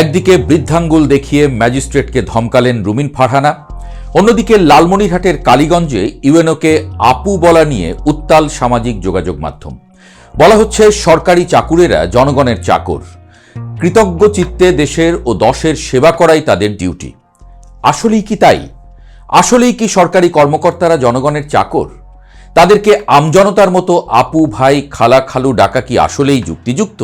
একদিকে বৃদ্ধাঙ্গুল দেখিয়ে ম্যাজিস্ট্রেটকে ধমকালেন রুমিন ফারহানা, অন্যদিকে লালমনিরহাটের কালীগঞ্জে ইউএনওকে আপু বলা নিয়ে উত্তাল সামাজিক যোগাযোগ মাধ্যম। বলা হচ্ছে সরকারি চাকুরেরা জনগণের চাকর, কৃতজ্ঞ চিত্তে দেশের ও দশের সেবা করাই তাদের ডিউটি। আসলেই কি তাই? আসলেই কি সরকারি কর্মকর্তারা জনগণের চাকর? তাদেরকে আমজনতার মতো আপু, ভাই, খালা, খালু ডাকা কি আসলেই যুক্তিযুক্ত,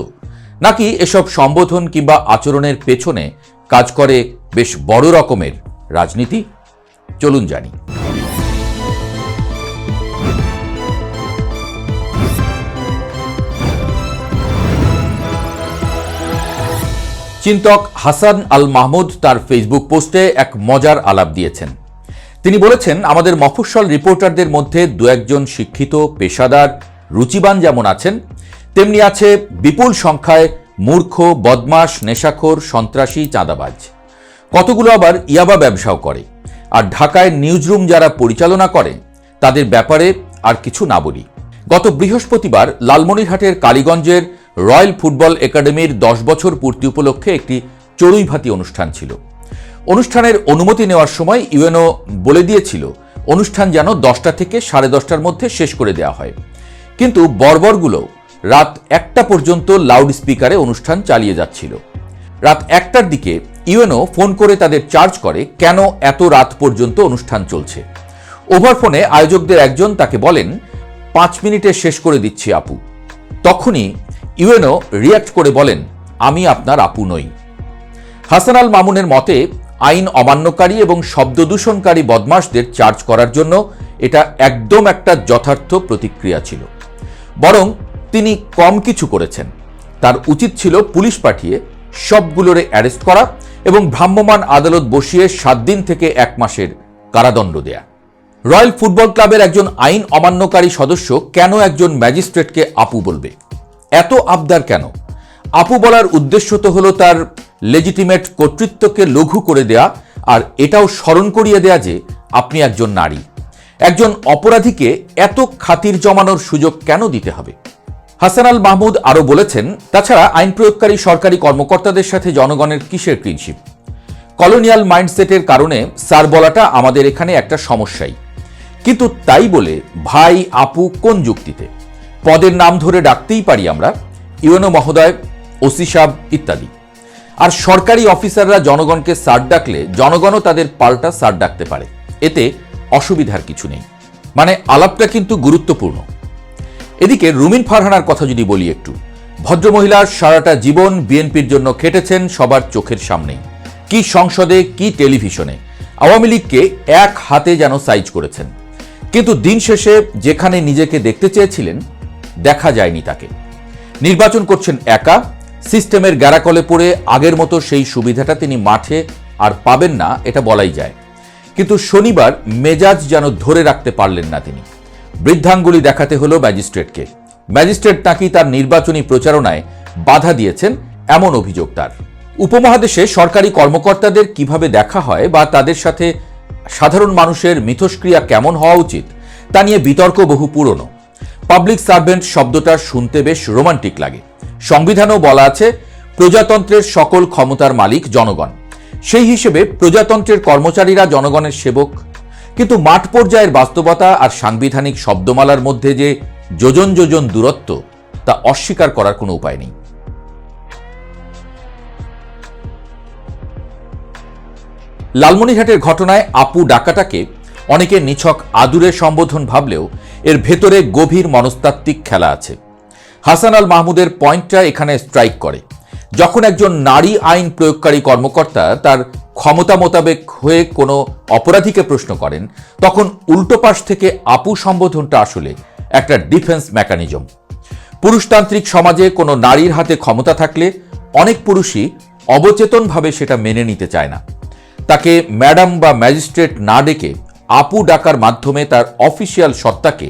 নাকি এসব সম্বোধন কিংবা আচরণের পেছনে কাজ করে বেশ বড় রকমের রাজনীতি? চলুন জানি। চিন্তক হাসান আল মাহমুদ তার ফেসবুক পোস্টে এক মজার আলাপ দিয়েছেন। তিনি বলেছেন, আমাদের মফস্বল রিপোর্টারদের মধ্যে দু একজন শিক্ষিত, পেশাদার, রুচিবান যেমন আছেন, তেমনি আছে বিপুল সংখ্যায় মূর্খ, বদমাশ, নেশাখোর, সন্ত্রাসী, চাঁদাবাজ। কতগুলো আবার ইয়াবা ব্যবসাও করে। আর ঢাকায় নিউজরুম যারা পরিচালনা করে তাদের ব্যাপারে আর কিছু না বলি। গত বৃহস্পতিবার লালমনিরহাটের কালীগঞ্জের রয়্যাল ফুটবল একাডেমির 10 বছর পূর্তি উপলক্ষে একটি চড়ুইভাতি অনুষ্ঠান ছিল। অনুষ্ঠানের অনুমতি নেওয়ার সময় ইউএনও বলে দিয়েছিল অনুষ্ঠান যেন 10টা থেকে 10:30টার মধ্যে শেষ করে দেওয়া হয়, কিন্তু বর্বরগুলো রাত 1টা পর্যন্ত লাউড স্পিকারে অনুষ্ঠান চালিয়ে যাচ্ছিল। রাত 1টার দিকে ইউএনও ফোন করে তাদের চার্জ করে কেন এত রাত পর্যন্ত অনুষ্ঠান চলছে। ওভারফোনে আয়োজকদের একজন তাকে বলেন, 5 মিনিটে শেষ করে দিচ্ছি আপু। তখনই ইউএনও রিয়্যাক্ট করে বলেন, আমি আপনার আপু নই। হাসান আল মামুনের মতে আইন অমান্যকারী এবং শব্দদূষণকারী বদমাশদের চার্জ করার জন্য এটা একদম একটা যথার্থ প্রতিক্রিয়া ছিল। বরং তিনি কম কিছু করেছেন। তার উচিত ছিল পুলিশ পাঠিয়ে সবগুলোরে অ্যারেস্ট করা এবং ভ্রাম্যমাণ আদালত বসিয়ে 7 দিন থেকে 1 মাসের কারাদণ্ড দেয়া। রয়্যাল ফুটবল ক্লাবের একজন আইন অমান্যকারী সদস্য কেন একজন ম্যাজিস্ট্রেটকে আপু বলবে? এত আবদার কেন? আপু বলার উদ্দেশ্য তো হলো তার লেজিটিমেট কর্তৃত্বকে লঘু করে দেয়া, আর এটাও স্মরণ করিয়ে দেয়া যে আপনি একজন নারী। একজন অপরাধীকে এত খাতির জমানোর সুযোগ কেন দিতে হবে? হাসান আল মাহমুদ আরও বলেছেন, তাছাড়া আইন প্রয়োগকারী সরকারি কর্মকর্তাদের সাথে জনগণের কিসের প্রিন্সিপ? কলোনিয়াল মাইন্ডসেটের কারণে স্যার বলাটা আমাদের এখানে একটা সমস্যাই। কিন্তু তাই বলে ভাই, আপু কোন যুক্তিতে? পদের নাম ধরে ডাকতেই পারি আমরা, ইউএনও মহোদয়, ওসি সাহেব ইত্যাদি। আর সরকারি অফিসাররা জনগণকে স্যার ডাকলে জনগণও তাদের পাল্টা স্যার ডাকতে পারে, এতে অসুবিধার কিছু নেই। মানে আলাপটা কিন্তু গুরুত্বপূর্ণ। এদিকে রুমিন ফারহানার কথা যদি বলি একটু, ভদ্রমহিলার সারাটা জীবন বিএনপির জন্য খেটেছেন সবার চোখের সামনেই। কি সংসদে, কি টেলিভিশনে আওয়ামী লীগকে এক হাতে যেন সাইজ করেছেন। কিন্তু দিন শেষে যেখানে নিজেকে দেখতে চেয়েছিলেন দেখা যায়নি তাকে। নির্বাচন করছেন একা, সিস্টেমের গ্যারাকলে পড়ে আগের মতো সেই সুবিধাটা তিনি মাঠে আর পাবেন না, এটা বলাই যায়। কিন্তু শনিবার মেজাজ যেন ধরে রাখতে পারলেন না তিনি। বৃদ্ধাঙ্গুলি দেখাতে হলো ম্যাজিস্ট্রেটকে। ম্যাজিস্ট্রেট নাকি তার নির্বাচনী প্রচারণায় বাধা দিয়েছেন, এমন অভিযোগ তার। উপমহাদেশে সরকারি কর্মকর্তাদের কিভাবে দেখা হয় বা তাদের সাথে সাধারণ মানুষের মিথস্ক্রিয়া কেমন হওয়া উচিত তা নিয়ে বিতর্ক বহু পুরনো। পাবলিক সার্ভেন্ট শব্দটা শুনতে বেশ রোমান্টিক লাগে। সংবিধানেও বলা আছে প্রজাতন্ত্রের সকল ক্ষমতার মালিক জনগণ। সেই হিসেবে প্রজাতন্ত্রের কর্মচারীরা জনগণের সেবক। কিন্তু মাঠ পর্যায়ের বাস্তবতা আর সাংবিধানিক শব্দমালার মধ্যে যে যোজন যোজন দূরত্ব, তা অস্বীকার করার কোনো উপায় নেই। লালমনিরহাটের ঘটনায় আপু ডাকাটাকে অনেকে নিছক আদুরে সম্বোধন ভাবলেও এর ভেতরে গভীর মনস্তাত্ত্বিক খেলা আছে। হাসান আল মাহমুদের পয়েন্টটা এখানে স্ট্রাইক করে। যখন একজন নারী আইন প্রয়োগকারী কর্মকর্তা তার ক্ষমতা মোতাবেক হয়ে কোনো অপরাধীকে প্রশ্ন করেন, তখন উল্টো পাশ থেকে আপু সম্বোধনটা আসলে একটা ডিফেন্স মেকানিজম। পুরুষতান্ত্রিক সমাজে কোনো নারীর হাতে ক্ষমতা থাকলে অনেক পুরুষই অবচেতনভাবে সেটা মেনে নিতে চায় না। তাকে ম্যাডাম বা ম্যাজিস্ট্রেট না ডেকে আপু ডাকার মাধ্যমে তার অফিসিয়াল সত্তাকে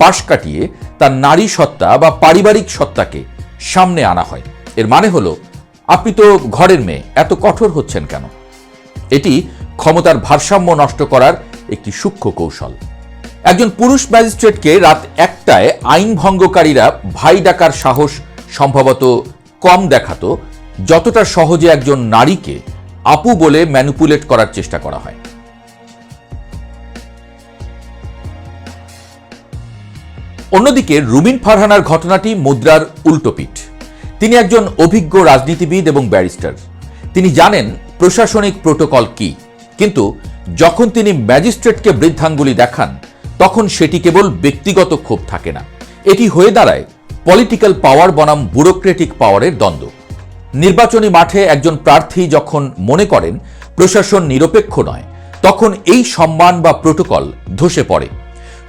পাশ কাটিয়ে তার নারী সত্তা বা পারিবারিক সত্তাকে সামনে আনা হয়। এর মানে হলো, আপনি তো ঘরের মেয়ে, এত কঠোর হচ্ছেন কেন? এটি ক্ষমতার ভারসাম্য নষ্ট করার একটি সূক্ষ্ম কৌশল। একজন পুরুষ ম্যাজিস্ট্রেটকে রাত 1টায় আইন ভঙ্গকারীরা ভাই ডাকার সাহস সম্ভবত কম দেখাতো, যতটা সহজে একজন নারীকে আপু বলে ম্যানিপুলেট করার চেষ্টা করা হয়। অন্যদিকে রুমিন ফারহানার ঘটনাটি মুদ্রার উল্টোপিঠ। তিনি একজন অভিজ্ঞ রাজনীতিবিদ এবং ব্যারিস্টার। তিনি জানেন প্রশাসনিক প্রোটোকল কি, কিন্তু যখন তিনি ম্যাজিস্ট্রেটকে বৃদ্ধাঙ্গুলি দেখান তখন সেটি কেবল ব্যক্তিগত ক্ষোভ থাকে না, এটি হয়ে দাঁড়ায় পলিটিক্যাল পাওয়ার বনাম ব্যুরোক্রেটিক পাওয়ারের দ্বন্দ্ব। নির্বাচনী মাঠে একজন প্রার্থী যখন মনে করেন প্রশাসন নিরপেক্ষ নয়, তখন এই সম্মান বা প্রোটোকল ধসে পড়ে।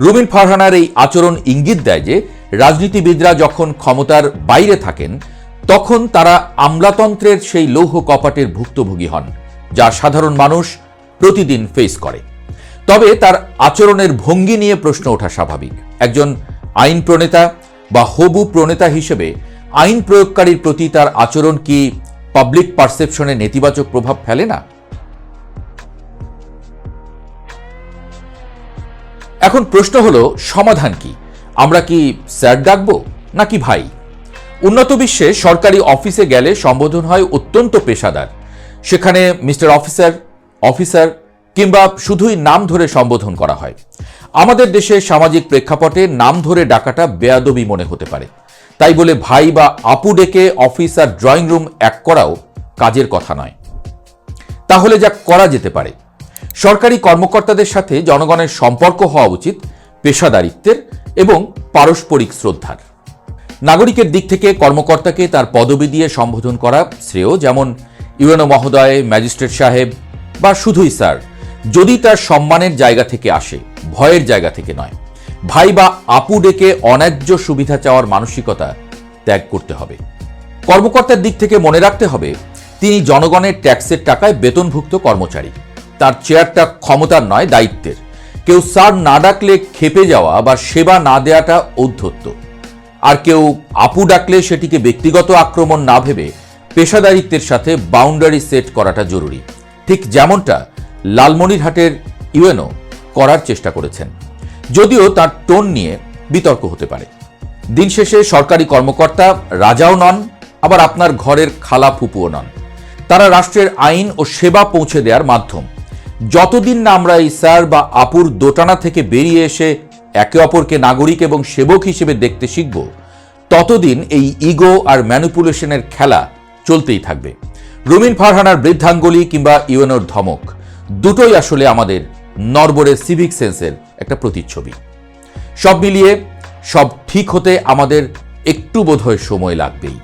রুমিন ফারহানার এই আচরণ ইঙ্গিত দেয় যে রাজনীতিবিদরা যখন ক্ষমতার বাইরে থাকেন তখন তারা আমলাতন্ত্রের সেই লৌহ কপাটের ভুক্তভোগী হন, যা সাধারণ মানুষ প্রতিদিন ফেস করে। তবে তার আচরণের ভঙ্গি নিয়ে প্রশ্ন ওঠা স্বাভাবিক। একজন আইন প্রণেতা বা হবু প্রণেতা হিসেবে আইন প্রয়োগকারীর প্রতি তার আচরণ কি পাবলিক পারসেপশনে নেতিবাচক প্রভাব ফেলে না? এখন প্রশ্ন হলো, সমাধান কি? আমরা কি স্যার ডাকবো নাকি ভাই? উন্নত বিশ্বে সরকারি অফিসে গেলে সম্বোধন হয় অত্যন্ত পেশাদার। সেখানে মিস্টার অফিসার, অফিসার কিংবা শুধুই নাম ধরে সম্বোধন করা হয়। আমাদের দেশে সামাজিক প্রেক্ষাপটে নাম ধরে ডাকাটা বেয়াদবি মনে হতে পারে। তাই বলে ভাই বা আপু ডেকে অফিস আর ড্রয়িং রুম এক করাও কাজের কথা নয়। তাহলে যা করা যেতে পারে, সরকারি কর্মকর্তাদের সাথে জনগণের সম্পর্ক হওয়া উচিত পেশাদারিত্বের এবং পারস্পরিক শ্রদ্ধার। নাগরিকের দিক থেকে কর্মকর্তাকে তার পদবি দিয়ে সম্বোধন করা শ্রেয়, যেমন ইউএনও মহোদয়, ম্যাজিস্ট্রেট সাহেব বা শুধুই স্যার, যদি তার সম্মানের জায়গা থেকে আসে, ভয়ের জায়গা থেকে নয়। ভাই বা আপু ডেকে অন্যায্য সুবিধা চাওয়ার মানসিকতা ত্যাগ করতে হবে। কর্মকর্তার দিক থেকে মনে রাখতে হবে তিনি জনগণের ট্যাক্সের টাকায় বেতনভুক্ত কর্মচারী। তার চেয়ারটা ক্ষমতার নয়, দায়িত্বের। কেউ স্যার না ডাকলে ক্ষেপে যাওয়া বা সেবা না দেওয়াটা ঔদ্ধত্য, আর কেউ আপু ডাকলে সেটিকে ব্যক্তিগত আক্রমণ না ভেবে পেশাদারিত্বের সাথে বাউন্ডারি সেট করাটা জরুরি, ঠিক যেমনটা লালমনিরহাটের ইউএনও করার চেষ্টা করেছেন, যদিও তার টোন নিয়ে বিতর্ক হতে পারে। দিন শেষে সরকারি কর্মকর্তা রাজাও নন, আবার আপনার ঘরের খালা ফুপুও নন। তারা রাষ্ট্রের আইন ও সেবা পৌঁছে দেওয়ার মাধ্যম। যতদিন না আমরা এই স্যার বা আপুর দোটানা থেকে বেরিয়ে এসে একে অপরকে নাগরিক এবং সেবক হিসেবে দেখতে শিখব, ততদিন এই ইগো আর ম্যানিপুলেশনের খেলা চলতেই থাকবে। রুমিন ফারহানার বৃদ্ধাঙ্গুলি কিংবা ইউএনওর ধমক, দুটোই আসলে আমাদের নড়বড়ে সিভিক সেন্সের একটা প্রতিচ্ছবি। সব মিলিয়ে সব ঠিক হতে আমাদের একটু বোধহয় সময় লাগবেই।